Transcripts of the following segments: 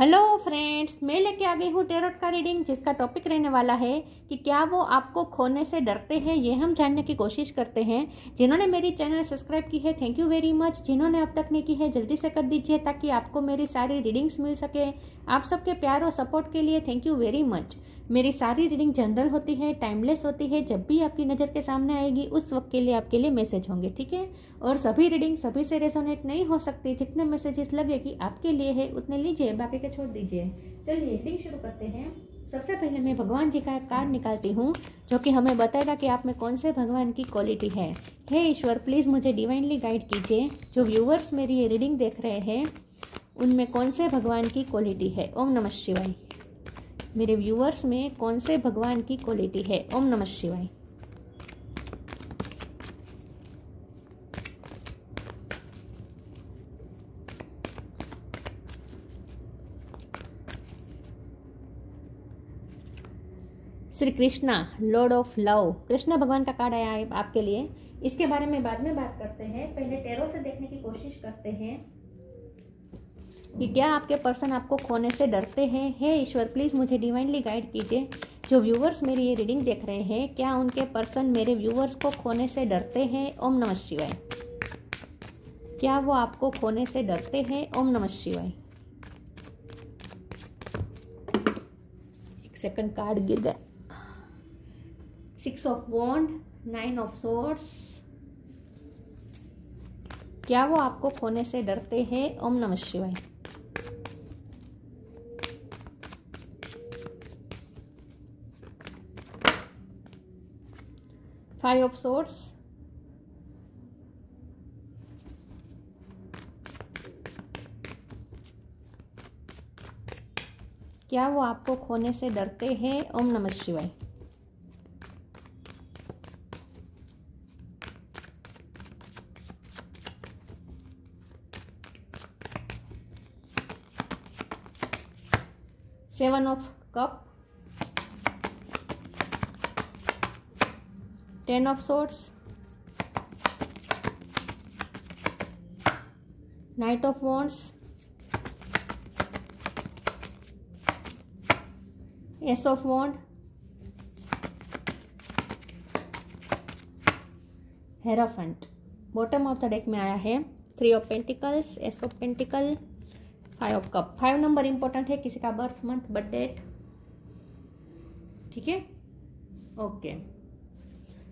Hello friends, मैं लेके आ गई हूँ टेरोट का रीडिंग, जिसका टॉपिक रहने वाला है कि क्या वो आपको खोने से डरते हैं। ये हम जानने की कोशिश करते हैं। जिन्होंने मेरी चैनल सब्सक्राइब की है, थैंक यू वेरी मच। जिन्होंने अब तक नहीं की है, जल्दी से कर दीजिए ताकि आपको मेरी सारी रीडिंग्स मिल सके। आप सबके प्यार और सपोर्ट के लिए थैंक यू वेरी मच। मेरी सारी रीडिंग जनरल होती है, टाइमलेस होती है। जब भी आपकी नज़र के सामने आएगी उस वक्त के लिए आपके लिए मैसेज होंगे, ठीक है। और सभी रीडिंग सभी से रेजोनेट नहीं हो सकती। जितने मैसेजेस लगे कि आपके लिए है उतने लीजिए, बाकी के छोड़ दीजिए। चलिए रीडिंग शुरू करते हैं। सबसे पहले मैं भगवान जी का एक कार्ड निकालती हूँ जो कि हमें बताएगा कि आप में कौन से भगवान की क्वालिटी है। हे ईश्वर, प्लीज़ मुझे डिवाइनली गाइड कीजिए। जो व्यूवर्स मेरी ये रीडिंग देख रहे हैं उनमें कौन से भगवान की क्वालिटी है। ओम नमः शिवाय। मेरे व्यूवर्स में कौन से भगवान की क्वालिटी है। ओम नमः शिवाय। Shri Krishna, Lord of love. Krishna भगवान का कार्ड आया है आपके लिए। इसके बारे में बाद में बात करते हैं। पहले टैरो से देखने की कोशिश करते हैं कि क्या आपके पर्सन आपको खोने से डरते हैं। हे ईश्वर, प्लीज़ मुझे डिवाइनली गाइड कीजिए। जो व्यूवर्स मेरी ये रीडिंग देख रहे हैं, क्या उनके पर्सन मेरे व्यूवर्स को खोने से डरते हैं। ओम नमः शिवाय। क्या वो आपको खोने से डरते हैं। ओम नमः शिवाय। एक सेकंड, कार्ड गिर गया। 6 ऑफ वॉन्ड, 9 ऑफ सोर्ड्स। क्या वो आपको खोने से डरते हैं। ओम नमः शिवाय। 5 ऑफ सोर्ड्स, क्या वो आपको खोने से डरते हैं। ओम नमः शिवाय। Seven of cup, 10 of swords, knight of wands, ace of wand, hierophant. Bottom of the deck में आया है 3 of pentacles, ace of pentacle, 5 of cup. 5 नंबर इंपॉर्टेंट है, किसी का बर्थ मंथ, बर्थ डेट, ठीक है। ओके,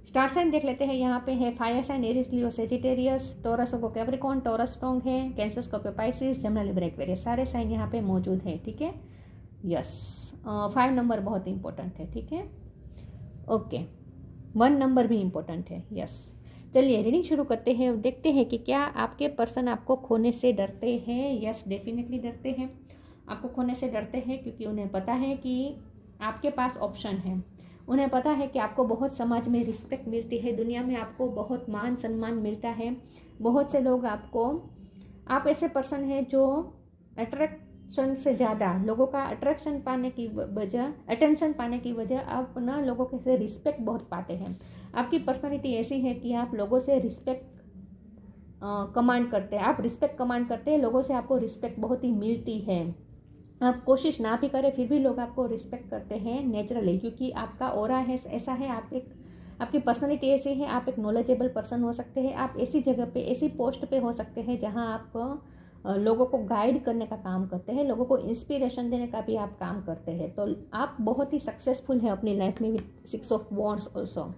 स्टार साइन देख लेते हैं। यहाँ पे है फायर साइन, एरीज, लियो, सेजिटेरियस, टॉरस को कैप्रिकॉर्न, टॉरस स्ट्रॉन्ग है, cancer, Scorpio, Pisces, Jamuna, Libra, Aquarius, सारे साइन यहाँ पे मौजूद है, ठीक है। यस, 5 नंबर बहुत इंपॉर्टेंट है, ठीक है। ओके, 1 नंबर भी इंपॉर्टेंट है। यस, चलिए रीडिंग शुरू करते हैं। देखते हैं कि क्या आपके पर्सन आपको खोने से डरते हैं। यस, डेफिनेटली डरते हैं। आपको खोने से डरते हैं क्योंकि उन्हें पता है कि आपके पास ऑप्शन है। उन्हें पता है कि आपको बहुत समाज में रिस्पेक्ट मिलती है, दुनिया में आपको बहुत मान सम्मान मिलता है। बहुत से लोग आप ऐसे पर्सन हैं जो अट्रैक्शन से ज़्यादा लोगों का अट्रैक्शन पाने की वजह, अटेंशन पाने की वजह आप ना लोगों के से रिस्पेक्ट बहुत पाते हैं। आपकी पर्सनालिटी ऐसी है कि आप लोगों से रिस्पेक्ट कमांड करते हैं। आप रिस्पेक्ट कमांड करते हैं, लोगों से आपको रिस्पेक्ट बहुत ही मिलती है। आप कोशिश ना भी करें फिर भी लोग आपको रिस्पेक्ट करते हैं नेचुरली, क्योंकि आपका ऑरा है ऐसा है। आपकी पर्सनालिटी ऐसी है। आप एक नॉलेजेबल पर्सन हो सकते हैं। आप ऐसी जगह पे, ऐसी पोस्ट पे हो सकते हैं जहां आप लोगों को गाइड करने का काम करते हैं, लोगों को इंस्पिरेशन देने का भी आप काम करते हैं। तो आप बहुत ही सक्सेसफुल हैं अपनी लाइफ में with 6 of wands also.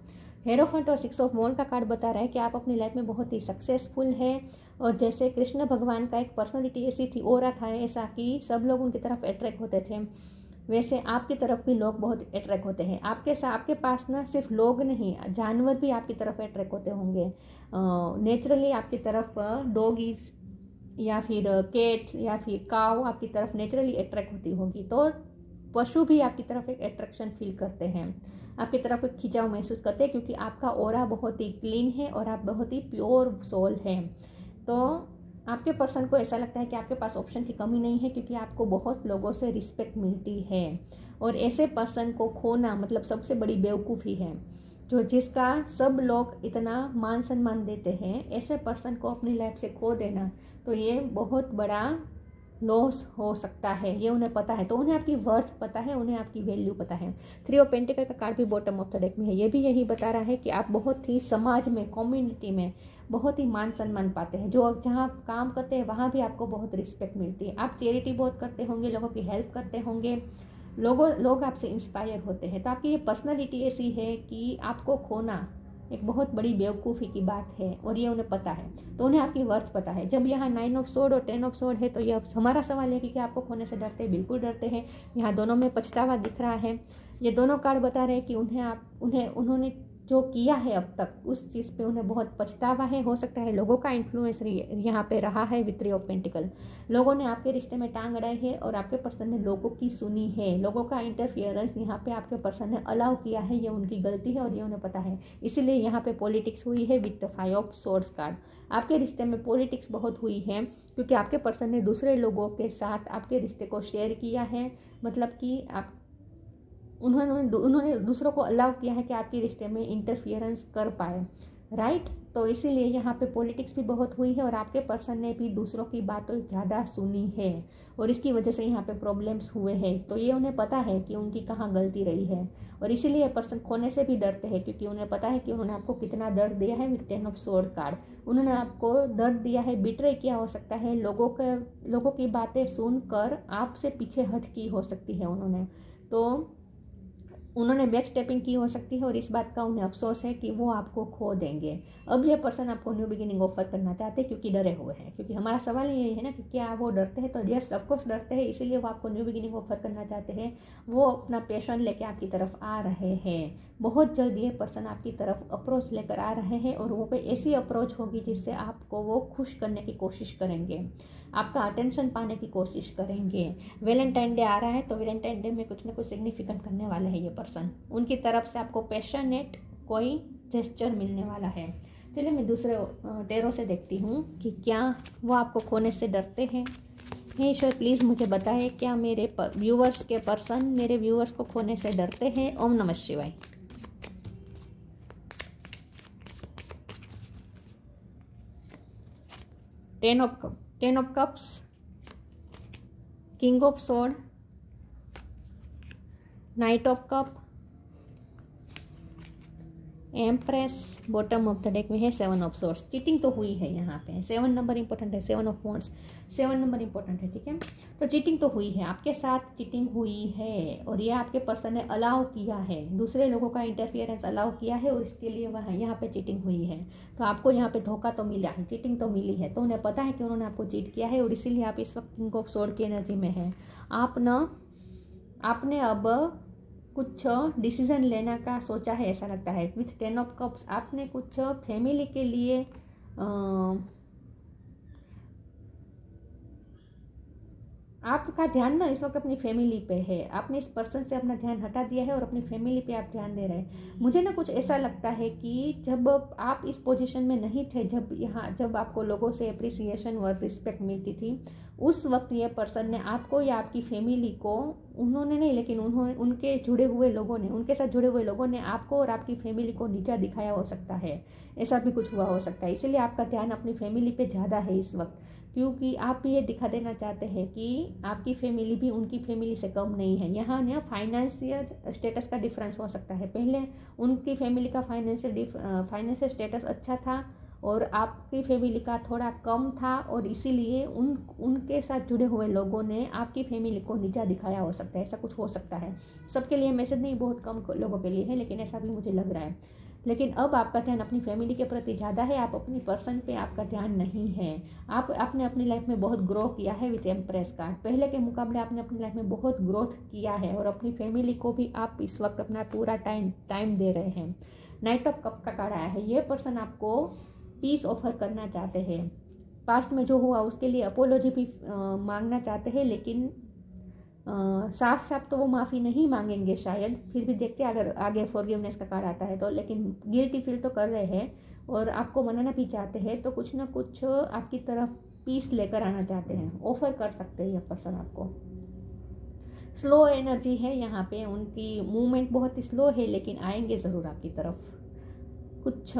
Hierophant और 6 ऑफ वॉन्ड का कार्ड बता रहा है कि आप अपनी लाइफ में बहुत ही सक्सेसफुल है। और जैसे कृष्ण भगवान का एक पर्सनालिटी ऐसी थी, ऑरा था ऐसा कि सब लोग उनकी तरफ अट्रैक्ट होते थे, वैसे आपकी तरफ भी लोग बहुत अट्रैक्ट होते हैं। आपके पास ना सिर्फ लोग नहीं, जानवर भी आपकी तरफ अट्रैक्ट होते होंगे। नेचुरली आपकी तरफ डॉगीज या फिर कैट्स या फिर काऊ आपकी तरफ नेचुरली अट्रैक्ट होती होगी। तो पशु भी आपकी तरफ एक अट्रैक्शन फील करते हैं, आपकी तरफ एक खिंचाव महसूस करते हैं, क्योंकि आपका ऑरा बहुत ही क्लीन है और आप बहुत ही प्योर सोल हैं। तो आपके पर्सन को ऐसा लगता है कि आपके पास ऑप्शन की कमी नहीं है, क्योंकि आपको बहुत लोगों से रिस्पेक्ट मिलती है। और ऐसे पर्सन को खोना मतलब सबसे बड़ी बेवकूफ़ी है। जो जिसका सब लोग इतना मान सम्मान देते हैं, ऐसे पर्सन को अपनी लाइफ से खो देना तो ये बहुत बड़ा लॉस हो सकता है, ये उन्हें पता है। तो उन्हें आपकी वर्थ पता है, उन्हें आपकी वैल्यू पता है। 3 ऑफ पेंटिकल का कार्ड भी बॉटम ऑफ द डेक में है, ये भी यही बता रहा है कि आप बहुत ही समाज में, कम्युनिटी में बहुत ही मान सम्मान पाते हैं। जो जहाँ आप काम करते हैं वहाँ भी आपको बहुत रिस्पेक्ट मिलती है। आप चैरिटी बहुत करते होंगे, लोगों की हेल्प करते होंगे, लोग आपसे इंस्पायर होते हैं। तो आपकी ये पर्सनैलिटी ऐसी है कि आपको खोना एक बहुत बड़ी बेवकूफ़ी की बात है, और ये उन्हें पता है। तो उन्हें आपकी वर्थ पता है। जब यहाँ 9 ऑफ सोर्ड और 10 ऑफ सोर्ड है, तो ये हमारा सवाल है कि क्या आपको खोने से डरते हैं? बिल्कुल डरते हैं। यहाँ दोनों में पछतावा दिख रहा है। ये दोनों कार्ड बता रहे हैं कि उन्होंने जो किया है अब तक, उस चीज़ पे उन्हें बहुत पछतावा है। हो सकता है लोगों का इन्फ्लुएंस यहाँ पे रहा है विद 3 ऑफ पेंटिकल। लोगों ने आपके रिश्ते में टांग अड़ाई है, और आपके पर्सन ने लोगों की सुनी है। लोगों का इंटरफियरेंस यहाँ पे आपके पर्सन ने अलाउ किया है, ये उनकी गलती है और ये उन्हें पता है। इसीलिए यहाँ पे पॉलिटिक्स हुई है with the 5 of swords card. आपके रिश्ते में पॉलिटिक्स बहुत हुई है, क्योंकि आपके पर्सन ने दूसरे लोगों के साथ आपके रिश्ते को शेयर किया है। मतलब कि आप उन्होंने दूसरों को अलाउ किया है कि आपके रिश्ते में इंटरफियरेंस कर पाए, राइट। तो इसीलिए यहाँ पे पॉलिटिक्स भी बहुत हुई है, और आपके पर्सन ने भी दूसरों की बातों ज़्यादा सुनी है, और इसकी वजह से यहाँ पे प्रॉब्लम्स हुए हैं। तो ये उन्हें पता है कि उनकी कहाँ गलती रही है, और इसीलिए पर्सन खोने से भी डरते हैं, क्योंकि उन्हें पता है कि उन्होंने आपको कितना दर्द दिया है विद 10 ऑफ सोर्ड कार्ड। उन्होंने आपको दर्द दिया है, बिट्रे किया हो सकता है, लोगों की बातें सुनकर आपसे पीछे हट की हो सकती है उन्होंने बैक स्टेपिंग की हो सकती है, और इस बात का उन्हें अफसोस है कि वो आपको खो देंगे। अब ये पर्सन आपको न्यू बिगिनिंग ऑफर करना चाहते हैं, क्योंकि डरे हुए हैं। क्योंकि हमारा सवाल यही है ना कि क्या वो डरते हैं? तो यस, ऑफकोर्स डरते हैं, इसीलिए वो आपको न्यू बिगिनिंग ऑफर करना चाहते हैं। वो अपना पैशन लेके आपकी तरफ आ रहे हैं। बहुत जल्द ये पर्सन आपकी तरफ अप्रोच लेकर आ रहे हैं, और वो पे ऐसी अप्रोच होगी जिससे आपको वो खुश करने की कोशिश करेंगे, आपका अटेंशन पाने की कोशिश करेंगे। वैलेंटाइन डे आ रहा है, तो वैलेंटाइन डे में कुछ ना कुछ सिग्निफिकेंट करने वाले हैं ये पर्सन। उनकी तरफ से आपको पैशनेट कोई जेस्चर मिलने वाला है। चलिए मैं दूसरे टेरो से देखती हूँ कि क्या वो आपको खोने से डरते हैं। हे ईश्वर, प्लीज़ मुझे बताएं, क्या मेरे व्यूवर्स के पर्सन मेरे व्यूवर्स को खोने से डरते हैं? ओम नमः शिवाय। Ten of cups, king of sword, night of cup, empress, bottom of the deck में है 7 ऑफ सोर्ड्स। चीटिंग तो हुई है यहाँ पे, 7 नंबर इंपॉर्टेंट है, 7 ऑफ वॉन्ड्स, 7 नंबर इंपॉर्टेंट है, ठीक है। तो चीटिंग तो हुई है, आपके साथ चीटिंग हुई है, और ये आपके पर्सन ने अलाउ किया है, दूसरे लोगों का इंटरफियरेंस अलाउ किया है, और इसके लिए वह यहाँ पे चीटिंग हुई है। तो आपको यहाँ पे धोखा तो मिला है, चीटिंग तो मिली है, तो उन्हें पता है कि उन्होंने आपको चीट किया है, और इसीलिए आप इस वक्त किंग ऑफ सोर्ड की एनर्जी में हैं। आपने अब कुछ डिसीजन लेने का सोचा है, ऐसा लगता है। विथ 10 ऑफ कप्स आपने कुछ फैमिली के लिए आपका ध्यान ना इस वक्त अपनी फैमिली पे है। आपने इस पर्सन से अपना ध्यान हटा दिया है और अपनी फैमिली पे आप ध्यान दे रहे हैं। मुझे ना कुछ ऐसा लगता है कि जब आप इस पोजीशन में नहीं थे, जब आपको लोगों से अप्रिसिएशन और रिस्पेक्ट मिलती थी, उस वक्त ये पर्सन ने आपको या आपकी फैमिली को, उन्होंने नहीं लेकिन उनके साथ जुड़े हुए लोगों ने आपको और आपकी फैमिली को नीचा दिखाया हो सकता है। ऐसा भी कुछ हुआ हो सकता है, इसीलिए आपका ध्यान अपनी फैमिली पे ज़्यादा है इस वक्त, क्योंकि आप ये दिखा देना चाहते हैं कि आपकी फैमिली भी उनकी फैमिली से कम नहीं है। यहाँ ना फाइनेंशियल स्टेटस का डिफरेंस हो सकता है। पहले उनकी फैमिली का फाइनेंशियल स्टेटस अच्छा था और आपकी फैमिली का थोड़ा कम था, और इसीलिए उनके साथ जुड़े हुए लोगों ने आपकी फैमिली को नीचा दिखाया हो सकता है। ऐसा कुछ हो सकता है, सबके लिए मैसेज नहीं, बहुत कम लोगों के लिए है, लेकिन ऐसा भी मुझे लग रहा है। लेकिन अब आपका ध्यान अपनी फैमिली के प्रति ज़्यादा है, आप अपनी पर्सन पे आपका ध्यान नहीं है। आपने अपनी लाइफ में बहुत ग्रो किया है विद एम्प्रेस कार्ड। पहले के मुकाबले आपने अपनी लाइफ में बहुत ग्रोथ किया है, और अपनी फैमिली को भी आप इस वक्त अपना पूरा टाइम दे रहे हैं। नाइट ऑफ कप का कार्ड आया है। ये पर्सन आपको पीस ऑफर करना चाहते हैं। पास्ट में जो हुआ उसके लिए अपोलॉजी भी मांगना चाहते हैं, लेकिन साफ साफ तो वो माफ़ी नहीं मांगेंगे शायद, फिर भी देखते हैं अगर आगे फॉरगिवनेस का कार्ड आता है तो। लेकिन गिल्टी फील तो कर रहे हैं, और आपको मनाना भी चाहते हैं, तो कुछ ना कुछ आपकी तरफ पीस लेकर आना चाहते हैं, ऑफर कर सकते हैं ये पर्सन आपको। स्लो एनर्जी है यहाँ पे, उनकी मूवमेंट बहुत ही स्लो है, लेकिन आएंगे ज़रूर आपकी तरफ, कुछ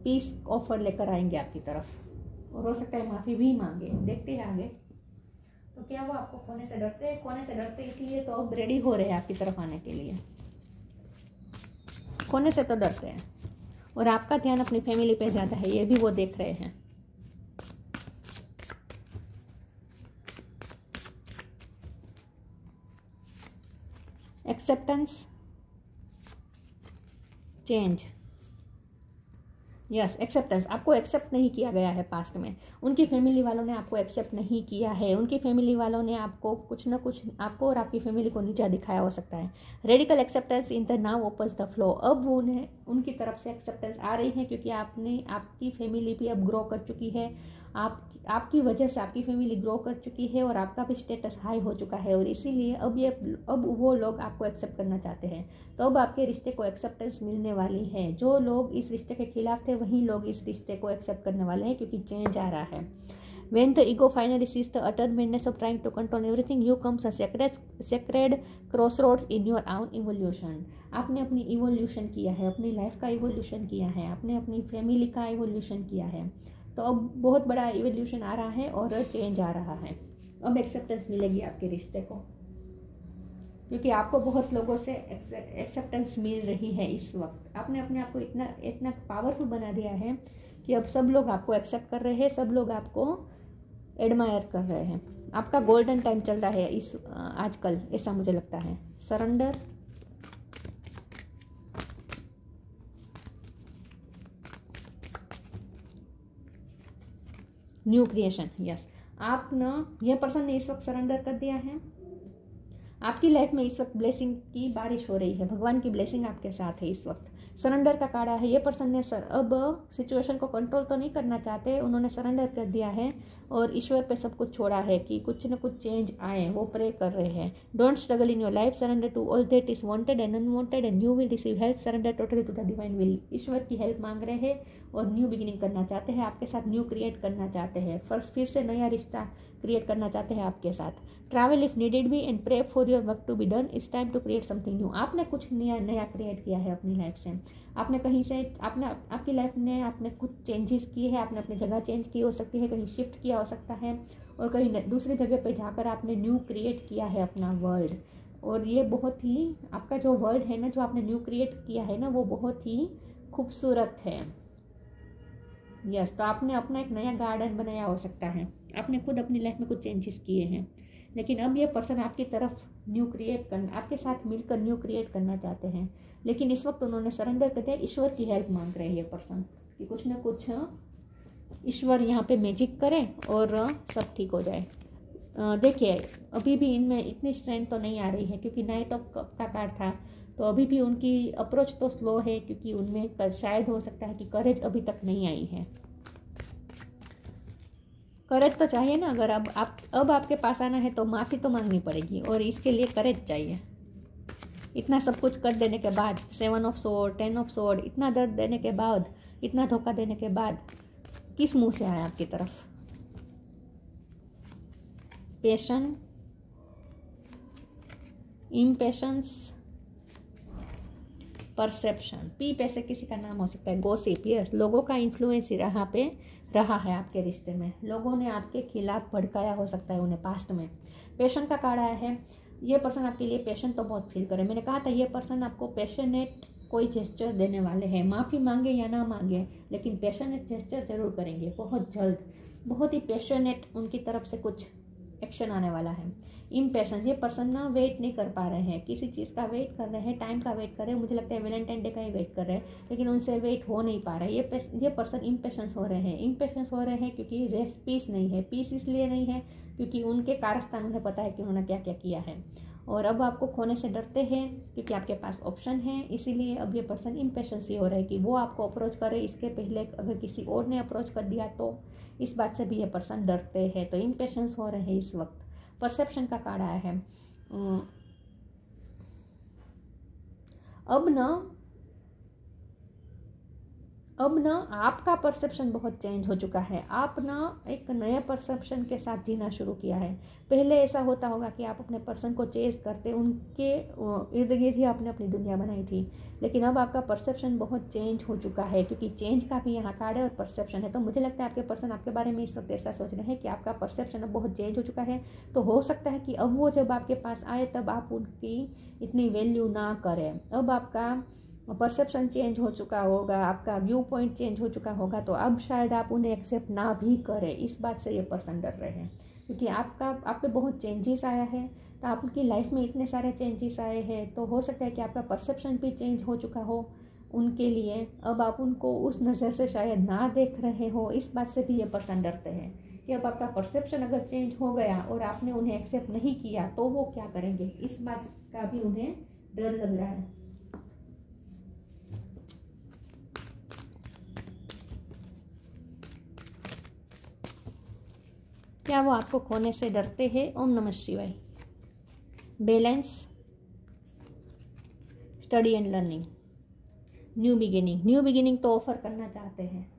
पीस ऑफर लेकर आएंगे आपकी तरफ, और हो सकता है माफ़ी भी मांगे। देखते हैं आगे। तो तो क्या वो आपको खोने से डरते हैं? खोने से डरते इसलिए तो अब रेडी हो रहे हैं आपकी तरफ आने के लिए। खोने से तो डरते हैं और आपका ध्यान अपनी फैमिली पे ज़्यादा है, ये भी वो देख रहे हैं। Acceptance, change, yes acceptance. आपको एक्सेप्ट नहीं किया गया है पास्ट में, उनकी फैमिली वालों ने आपको एक्सेप्ट नहीं किया है, उनकी फैमिली वालों ने आपको कुछ ना कुछ, आपको और आपकी फैमिली को नीचा दिखाया हो सकता है। Radical acceptance in the now opens the flow. अब उन्हें उनकी तरफ से एक्सेप्टेंस आ रही है क्योंकि आपकी फैमिली भी अब ग्रो कर चुकी है, आपकी वजह से आपकी फैमिली ग्रो कर चुकी है और आपका भी स्टेटस हाई हो चुका है, और इसीलिए अब वो लोग आपको एक्सेप्ट करना चाहते हैं। तो अब आपके रिश्ते को एक्सेप्टेंस मिलने वाली है। जो लोग इस रिश्ते के खिलाफ थे वही लोग इस रिश्ते को एक्सेप्ट करने वाले हैं क्योंकि चेंज आ रहा है। When the ego finally sees the utter madness of trying to control everything, you comes a sacred crossroads in your own evolution. आपने अपनी इवोल्यूशन किया है, अपनी लाइफ का इवोल्यूशन किया है, आपने अपनी फैमिली का इवोल्यूशन किया है। तो अब बहुत बड़ा इवोल्यूशन आ रहा है और चेंज आ रहा है। अब एक्सेप्टेंस मिलेगी आपके रिश्ते को, क्योंकि आपको बहुत लोगों से एक्सेप्टेंस मिल रही है इस वक्त। आपने अपने आप को इतना पावरफुल बना दिया है कि अब सब लोग आपको एक्सेप्ट कर रहे हैं, सब लोग आपको एडमायर कर रहे हैं। आपका गोल्डन टाइम चल रहा है इस आजकल, ऐसा मुझे लगता है। Surrender, new creation, yes. आप ना, यह पर्सन ने इस वक्त सरेंडर कर दिया है। आपकी लाइफ में इस वक्त ब्लेसिंग की बारिश हो रही है, भगवान की ब्लेसिंग आपके साथ है इस वक्त। सरेंडर का कार्ड है। ये पर्सन ने अब सिचुएशन को कंट्रोल तो नहीं करना चाहते, उन्होंने सरेंडर कर दिया है और ईश्वर पे सब कुछ छोड़ा है कि कुछ न कुछ चेंज आए, वो प्रे कर रहे हैं। Don't struggle in your life, surrender to all that is wanted and unwanted and you will receive help. Surrender totally to the divine will. ईश्वर की हेल्प मांग रहे हैं और न्यू बिगिनिंग करना चाहते हैं आपके साथ, न्यू क्रिएट करना चाहते हैं, फिर से नया रिश्ता क्रिएट करना चाहते हैं आपके साथ। Travel if needed be and pray for your work to be done. It's time to create something new. आपने कुछ नया क्रिएट किया है अपनी लाइफ से, आपने कहीं से आपकी लाइफ में आपने कुछ चेंजेस किए हैं, आपने अपनी जगह चेंज की हो सकती है, कहीं शिफ्ट किया हो सकता है और कहीं दूसरी जगह पे जाकर आपने न्यू क्रिएट किया है अपना वर्ल्ड। और ये बहुत ही, आपका जो वर्ल्ड है ना, जो आपने न्यू क्रिएट किया है ना, वो बहुत ही खूबसूरत है। यस, तो आपने अपना एक नया गार्डन बनाया हो सकता है, आपने खुद अपनी लाइफ में कुछ चेंजेस किए हैं, लेकिन अब ये पर्सन आपकी तरफ न्यू क्रिएट करना, आपके साथ मिलकर न्यू क्रिएट करना चाहते हैं, लेकिन इस वक्त उन्होंने सरेंडर कर दिया। ईश्वर की हेल्प मांग रहे हैं ये पर्सन कि कुछ ना कुछ ईश्वर यहाँ पे मैजिक करे और सब ठीक हो जाए। देखिए, अभी भी इनमें इतनी स्ट्रेंथ तो नहीं आ रही है क्योंकि नाइट ऑफ कप का कार्ड था, तो अभी भी उनकी अप्रोच तो स्लो है क्योंकि उनमें शायद हो सकता है कि करेज अभी तक नहीं आई है। करेज तो चाहिए ना, अगर अब आपके पास आना है तो माफ़ी तो मांगनी पड़ेगी और इसके लिए करेज चाहिए। इतना सब कुछ कर देने के बाद, 7 ऑफ सोर्ड, 10 ऑफ सोर्ड, इतना दर्द देने के बाद, इतना धोखा देने के बाद किस मुंह से आया आपकी तरफ? पेशन, इम्पेशंस, परसेप्शन। पी पैसे किसी का नाम हो सकता है। गॉसिप, यस, लोगों का इन्फ्लुएंस यहाँ पे रहा है आपके रिश्ते में, लोगों ने आपके खिलाफ भड़काया हो सकता है उन्हें पास्ट में। पेशन का कार्ड आया है। ये पर्सन आपके लिए पेशन तो बहुत फील करे। मैंने कहा था ये पर्सन आपको पैशनेट कोई जेस्चर देने वाले हैं, माफ़ी मांगे या ना मांगे, लेकिन पैशनेट जेस्चर जरूर करेंगे बहुत जल्द। बहुत ही पैशनेट उनकी तरफ से कुछ एक्शन आने वाला है। इम्पेशंस, ये पर्सन ना वेट नहीं कर पा रहे हैं, किसी चीज़ का वेट कर रहे हैं, टाइम का वेट कर रहे हैं, मुझे लगता है वैलेंटाइन डे का ही वेट कर रहे हैं, लेकिन उनसे वेट हो नहीं पा रहा है। ये पर्सन इम्पेशंस हो रहे हैं। इम्पेशंस हो रहे हैं क्योंकि रेस्ट पीस नहीं है। पीस इसलिए नहीं है क्योंकि उनके कारस्तान उन्हें पता है कि उन्होंने क्या क्या किया है, और अब आपको खोने से डरते हैं क्योंकि आपके पास ऑप्शन है, इसीलिए अब ये पर्सन इम्पेशंस भी हो रहा है कि वो आपको अप्रोच करे, इसके पहले अगर किसी और ने अप्रोच कर दिया तो इस बात से भी ये पर्सन डरते हैं। तो इम्पेशंस हो रहे हैं इस वक्त। परसेप्शन का कार्ड आया है। अब ना अब ना आपका परसेप्शन बहुत चेंज हो चुका है। आप ना एक नए परसेप्शन के साथ जीना शुरू किया है। पहले ऐसा होता होगा कि आप अपने पर्सन को चेज करते, उनके इर्द गिर्द ही आपने अपनी दुनिया बनाई थी, लेकिन अब आपका परसेप्शन बहुत चेंज हो चुका है, क्योंकि चेंज का भी यहाँ कार्ड है और परसेप्शन है। तो मुझे लगता है आपके पर्सन आपके बारे में इस वक्त ऐसा सोच रहे हैं कि आपका परसेप्शन अब बहुत चेंज हो चुका है। तो हो सकता है कि अब वो जब आपके पास आए तब आप उनकी इतनी वैल्यू ना करें। अब आपका परसेप्शन चेंज हो चुका होगा, आपका व्यू पॉइंट चेंज हो चुका होगा, तो अब शायद आप उन्हें एक्सेप्ट ना भी करें। इस बात से ये पर्सन डर रहे हैं, क्योंकि आप पे बहुत चेंजेस आया है। तो आपकी लाइफ में इतने सारे चेंजेस आए हैं, तो हो सकता है कि आपका परसेप्शन भी चेंज हो चुका हो उनके लिए। अब आप उनको उस नज़र से शायद ना देख रहे हो। इस बात से भी ये पर्सन डरते हैं कि अब आपका परसेप्शन अगर चेंज हो गया और आपने उन्हें एक्सेप्ट नहीं किया तो वो क्या करेंगे, इस बात का भी उन्हें डर लग रहा है। क्या वो आपको खोने से डरते हैं? ओम नमः शिवाय। Balance, study and learning, new beginning तो ऑफर करना चाहते हैं।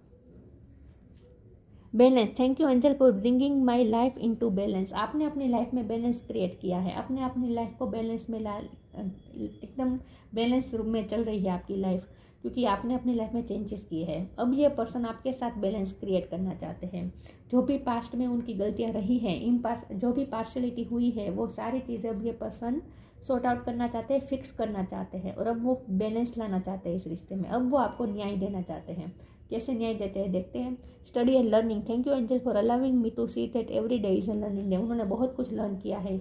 Balance, thank you angel for bringing my life into balance. आपने अपनी लाइफ में बैलेंस क्रिएट किया है, आपने अपनी लाइफ को बैलेंस में एकदम बैलेंस रूप में चल रही है आपकी लाइफ, क्योंकि आपने अपनी लाइफ में चेंजेस किए हैं। अब ये पर्सन आपके साथ बैलेंस क्रिएट करना चाहते हैं। जो भी पास्ट में उनकी गलतियां रही हैं, जो भी पार्शलिटी हुई है, वो सारी चीज़ें अब ये पर्सन सॉर्ट आउट करना चाहते हैं, फिक्स करना चाहते हैं, और अब वो बैलेंस लाना चाहते हैं इस रिश्ते में। अब वो आपको न्याय देना चाहते हैं। कैसे न्याय देते हैं देखते हैं। Study and learning, thank you angel for allowing me to see that every day is a learning day. उन्होंने बहुत कुछ लर्न किया है।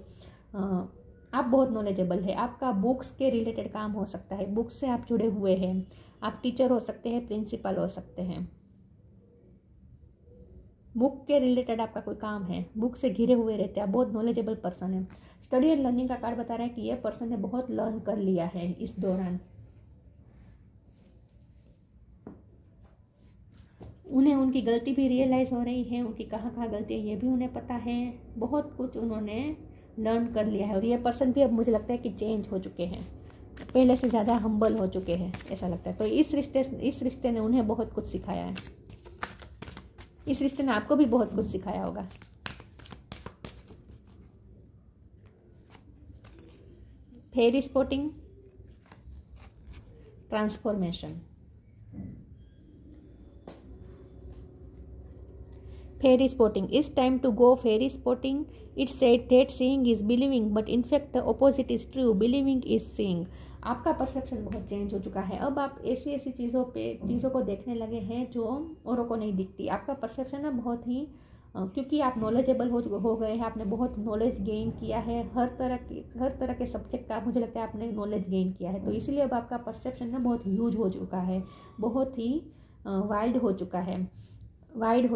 आप बहुत नॉलेजेबल है। आपका बुक्स के रिलेटेड काम हो सकता है, बुक्स से आप जुड़े हुए हैं। आप टीचर हो सकते हैं, प्रिंसिपल हो सकते हैं। बुक के रिलेटेड आपका कोई काम है, बुक से घिरे हुए रहते हैं, आप बहुत नॉलेजेबल पर्सन है। स्टडी एंड लर्निंग का कार्ड बता रहा है कि ये पर्सन ने बहुत लर्न कर लिया है इस दौरान। उन्हें उनकी गलती भी रियलाइज़ हो रही है, उनकी कहाँ कहाँ गलती है ये भी उन्हें पता है। बहुत कुछ उन्होंने लर्न कर लिया है, और ये पर्सन भी अब मुझे लगता है कि चेंज हो चुके हैं, पहले से ज़्यादा हम्बल हो चुके हैं ऐसा लगता है। तो इस रिश्ते ने उन्हें बहुत कुछ सिखाया है। इस रिश्ते ने आपको भी बहुत कुछ सिखाया होगा। Fairy spotting, transformation, fairy spotting, it's time to go fairy spotting. It said that seeing is believing, but in fact the opposite is true, believing is seeing. आपका परसेप्शन बहुत चेंज हो चुका है। अब आप ऐसी चीज़ों को देखने लगे हैं जो औरों को नहीं दिखती। आपका परसेप्शन ना बहुत ही क्योंकि आप नॉलेजेबल हो गए हैं, आपने बहुत नॉलेज गेन किया है, हर तरह के सब्जेक्ट का मुझे लगता है आपने नॉलेज गेन किया है। तो इसलिए अब आपका परसेप्शन ना बहुत ह्यूज हो चुका है, बहुत ही वाइड हो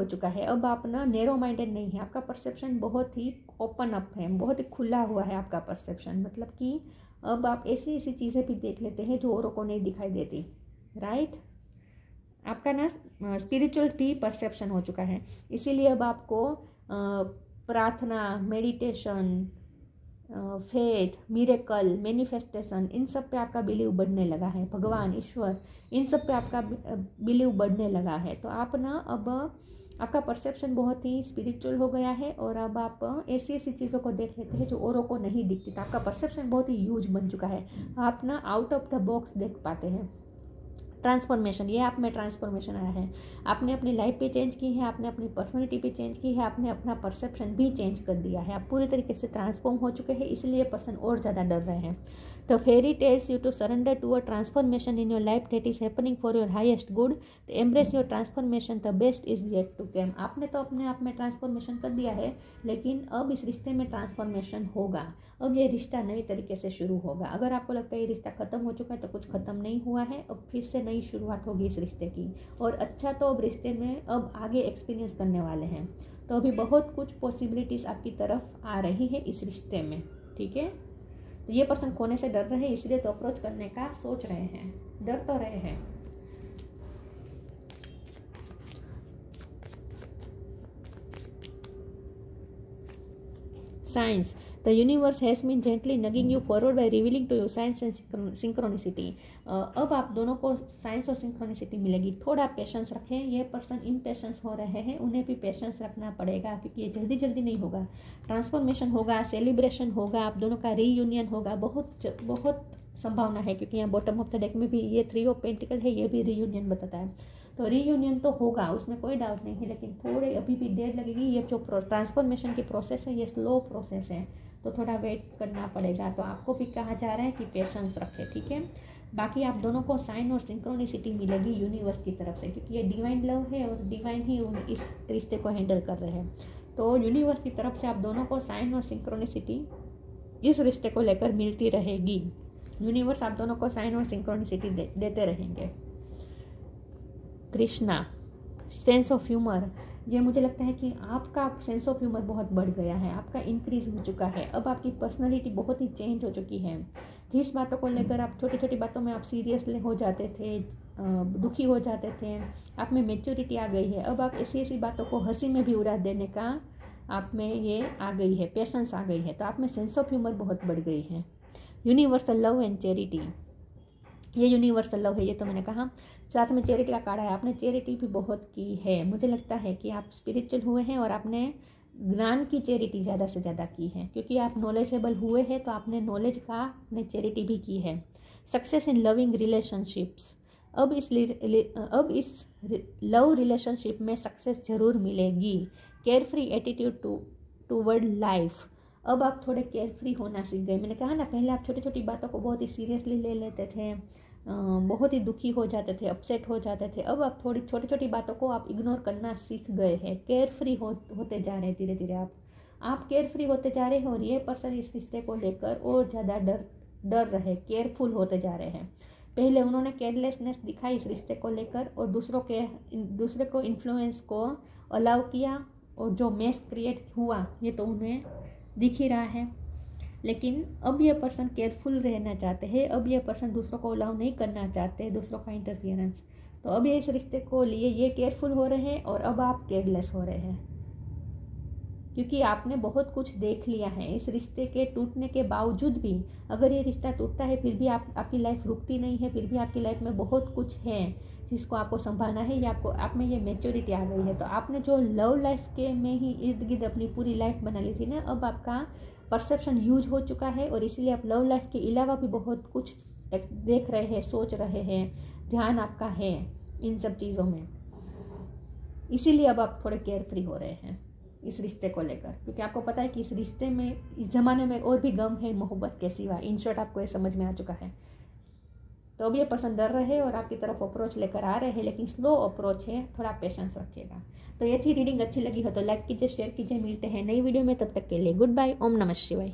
चुका है। अब आप ना नैरो माइंडेड नहीं है, आपका परसेप्शन बहुत ही ओपन अप है, बहुत ही खुला हुआ है आपका परसेप्शन। मतलब कि अब आप ऐसी चीज़ें भी देख लेते हैं जो औरों को नहीं दिखाई देती, राइट। आपका ना स्पिरिचुअल भी परसेप्शन हो चुका है। इसीलिए अब आपको प्रार्थना, मेडिटेशन, फेथ, मिरेकल, मैनिफेस्टेशन, इन सब पे आपका बिलीव बढ़ने लगा है। भगवान, ईश्वर, इन सब पे आपका बिलीव बढ़ने लगा है। तो आप ना अब आपका परसेप्शन बहुत ही स्पिरिचुअल हो गया है, और अब आप ऐसी चीज़ों को देख लेते हैं जो औरों को नहीं दिखती। तो आपका परसेप्शन बहुत ही ह्यूज बन चुका है। आप ना आउट ऑफ द बॉक्स देख पाते हैं। ट्रांसफॉर्मेशन, ये आप में ट्रांसफॉर्मेशन आया है। आपने अपनी लाइफ भी चेंज की है, आपने अपनी पर्सनैलिटी भी चेंज की है, आपने अपना परसेप्शन भी चेंज कर दिया है। आप पूरी तरीके से ट्रांसफॉर्म हो चुके हैं, इसलिए पर्सन और ज़्यादा डर रहे हैं। The fairy tells you to surrender to a transformation in your life that is happening for your highest good. To embrace your transformation, the best is yet to come. आपने तो अपने आप में ट्रांसफॉर्मेशन कर दिया है, लेकिन अब इस रिश्ते में ट्रांसफॉर्मेशन होगा। अब ये रिश्ता नए तरीके से शुरू होगा। अगर आपको लगता है ये रिश्ता ख़त्म हो चुका है, तो कुछ ख़त्म नहीं हुआ है। अब फिर से नई शुरुआत होगी इस रिश्ते की, और अच्छा तो अब रिश्ते में अब आगे एक्सपीरियंस करने वाले हैं। तो अभी बहुत कुछ पॉसिबिलिटीज़ आपकी तरफ आ रही है इस रिश्ते में, ठीक है। तो ये पर्सन खोने से डर रहे हैं, इसलिए तो अप्रोच करने का सोच रहे हैं, डर तो रहे हैं। Science, the universe has been gently nudging you forward by revealing to you science and synchronicity. अब आप दोनों को साइंस और सिंक्रोनिसिटी मिलेगी। थोड़ा पेशेंस रखें, ये पर्सन इम्पेशेंस हो रहे हैं, उन्हें भी पेशेंस रखना पड़ेगा क्योंकि ये जल्दी जल्दी नहीं होगा। ट्रांसफॉर्मेशन होगा, सेलिब्रेशन होगा, आप दोनों का रीयूनियन होगा, बहुत बहुत संभावना है क्योंकि यहाँ बॉटम ऑफ द डेक में भी ये 3 ऑफ पेंटिकल है, ये भी रीयूनियन बताता है। तो रीयूनियन तो होगा, उसमें कोई डाउट नहीं है, लेकिन थोड़े अभी भी देर लगेगी। ये जो ट्रांसफॉर्मेशन की प्रोसेस है ये स्लो प्रोसेस है, तो थोड़ा वेट करना पड़ेगा। तो आपको भी कहा जा रहा है कि पेशेंस रखें, ठीक है। बाकी आप दोनों को साइन और सिंक्रोनिसिटी मिलेगी यूनिवर्स की तरफ से, क्योंकि ये डिवाइन लव है और डिवाइन ही इस रिश्ते को हैंडल कर रहे हैं। तो यूनिवर्स की तरफ से आप दोनों को साइन और सिंक्रोनिसिटी इस रिश्ते को लेकर मिलती रहेगी। यूनिवर्स आप दोनों को साइन और सिंक्रोनिसिटी देते रहेंगे। कृष्णा, सेंस ऑफ ह्यूमर, ये मुझे लगता है कि आपका सेंस ऑफ ह्यूमर बहुत बढ़ गया है, आपका इंक्रीज हो चुका है। अब आपकी पर्सनालिटी बहुत ही चेंज हो चुकी है। जिस बातों को लेकर आप छोटी छोटी बातों में आप सीरियसली हो जाते थे, दुखी हो जाते थे, आप में मैच्योरिटी आ गई है। अब आप ऐसी ऐसी बातों को हंसी में भी उड़ा देने का आप में ये आ गई है, पेशेंस आ गई है। तो आप में सेंस ऑफ ह्यूमर बहुत बढ़ गई है। यूनिवर्सल लव एंड चैरिटी, ये यूनिवर्सल लव है, ये तो मैंने कहा। साथ में चैरिटी का कार्ड है, आपने चैरिटी भी बहुत की है। मुझे लगता है कि आप स्पिरिचुअल हुए हैं और आपने ज्ञान की चैरिटी ज़्यादा से ज़्यादा की है, क्योंकि आप नॉलेजेबल हुए हैं तो आपने नॉलेज का आपने चैरिटी भी की है। सक्सेस इन लविंग रिलेशनशिप्स, अब इस लव रिलेशनशिप में सक्सेस जरूर मिलेगी। केयरफ्री एटीट्यूड टूवर्ड लाइफ, अब आप थोड़े केयरफ्री होना सीख गए। मैंने कहा ना, पहले आप छोटी छोटी बातों को बहुत ही सीरियसली ले लेते थे, बहुत ही दुखी हो जाते थे, अपसेट हो जाते थे। अब आप थोड़ी छोटी छोटी बातों को आप इग्नोर करना सीख गए हैं, केयरफ्री होते जा रहे हैं। धीरे धीरे आप केयरफ्री होते जा रहे हैं और ये पर्सन इस रिश्ते को लेकर और ज़्यादा डर रहे, केयरफुल होते जा रहे हैं। पहले उन्होंने केयरलेसनेस दिखाई इस रिश्ते को लेकर और दूसरे को इन्फ्लुएंस को अलाउ किया, और जो मेस क्रिएट हुआ ये तो उन्हें दिख ही रहा है। लेकिन अब ये पर्सन केयरफुल रहना चाहते हैं, अब ये पर्सन दूसरों को अलाउ नहीं करना चाहते, दूसरों का इंटरफियरेंस। तो अब ये इस रिश्ते को लिए ये केयरफुल हो रहे हैं और अब आप केयरलेस हो रहे हैं, क्योंकि आपने बहुत कुछ देख लिया है। इस रिश्ते के टूटने के बावजूद भी, अगर ये रिश्ता टूटता है फिर भी आपकी लाइफ रुकती नहीं है, फिर भी आपकी लाइफ में बहुत कुछ है जिसको आपको संभालना है। ये आप में ये मैच्योरिटी आ गई है। तो आपने जो लव लाइफ के में ही इर्द गिर्द अपनी पूरी लाइफ बना ली थी ना, अब आपका परसेप्शन यूज हो चुका है और इसीलिए आप लव लाइफ के अलावा भी बहुत कुछ देख रहे हैं, सोच रहे हैं, ध्यान आपका है इन सब चीज़ों में। इसीलिए अब आप थोड़े केयरफ्री हो रहे हैं इस रिश्ते को लेकर, क्योंकि आपको पता है कि इस रिश्ते में, इस ज़माने में और भी गम है मोहब्बत के सिवा। इन शॉर्ट आपको ये समझ में आ चुका है। तो अब ये पर्सन डर रहे हैं और आपकी तरफ अप्रोच लेकर आ रहे हैं, लेकिन स्लो अप्रोच है, थोड़ा पेशेंस रखिएगा। तो ये थी रीडिंग। अच्छी लगी हो तो लाइक कीजिए, शेयर कीजिए। मिलते हैं नई वीडियो में, तब तक के लिए गुड बाय। ओम नमः शिवाय।